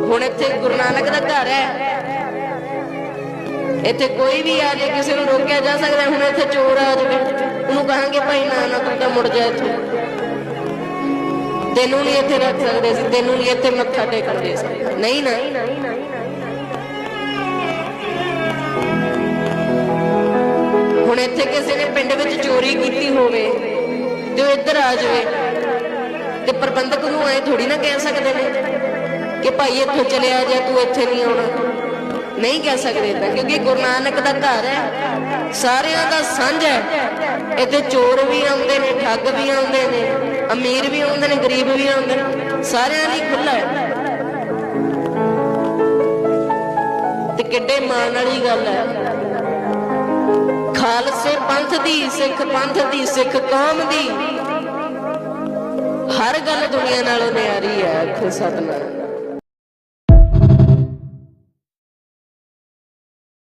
ਹੁਣ ਇੱਥੇ ਗੁਰੂ ਨਾਨਕ ਦਾ ਘਰ ਹੈ, ਇੱਥੇ ਕੋਈ ਵੀ ਆ ਜੇ ਕਿਸੇ ਨੂੰ ਰੋਕਿਆ ਜਾ ਸਕਦਾ। ਹੁਣ ਇੱਥੇ ਚੋਰ ਆ ਜਾਵੇ, ਉਹਨੂੰ ਕਹਾਂਗੇ ਭਾਈ ਨਾ ਨਾ ਤੂੰ ਤਾਂ ਮੁੜ ਜਾ ਇੱਥੋਂ, ਤੈਨੂੰ ਨਹੀਂ ਇੱਥੇ ਰੱਖ ਸਕਦੇ ਸੀ, ਤੈਨੂੰ ਨਹੀਂ ਇੱਥੇ ਮੱਥਾ ਟੇਕਣ ਦੇ ਸਕਦੇ। ਨਹੀਂ ਨਾ, ਹੁਣ ਇੱਥੇ ਕਿਸੇ ਨੇ ਪਿੰਡ ਵਿੱਚ ਚੋਰੀ ਕੀਤੀ ਹੋਵੇ ਤੇ ਉਹ ਇੱਧਰ ਆ ਜਾਵੇ ਤੇ ਪ੍ਰਬੰਧਕ ਨੂੰ ਐ ਥੋੜੀ ਨਾ ਕਹਿ ਸਕਦੇ ਨੇ ਕਿ ਭਾਈ ਇੱਥੋਂ ਚਲਿਆ ਜਾ, ਤੂੰ ਇੱਥੇ ਨਹੀਂ ਆਉਣਾ। ਨਹੀਂ ਕਹਿ ਸਕਦੇ ਤਾਂ, ਕਿਉਂਕਿ ਗੁਰੂ ਨਾਨਕ ਦਾ ਘਰ ਹੈ, ਸਾਰਿਆਂ ਦਾ ਸਾਂਝ ਹੈ। ਇੱਥੇ ਚੋਰ ਵੀ ਆਉਂਦੇ ਨੇ, ਠੱਗ ਵੀ ਆਉਂਦੇ ਨੇ, ਅਮੀਰ ਵੀ ਆਉਂਦੇ ਨੇ, ਗਰੀਬ ਵੀ ਆਉਂਦੇ ਨੇ, ਸਾਰਿਆਂ ਲਈ ਖੁੱਲ੍ਹਾ ਹੈ। ਤੇ ਕਿੱਡੇ ਮਾਣ ਵਾਲੀ ਗੱਲ ਹੈ, ਖਾਲਸੇ ਪੰਥ ਦੀ, ਸਿੱਖ ਪੰਥ ਦੀ, ਸਿੱਖ ਕੌਮ ਦੀ ਹਰ ਗੱਲ ਦੁਨੀਆ ਨਾਲੋਂ ਨਿਆਰੀ ਹੈ ਇੱਥੇ। ਸਤਿਨਾਮ।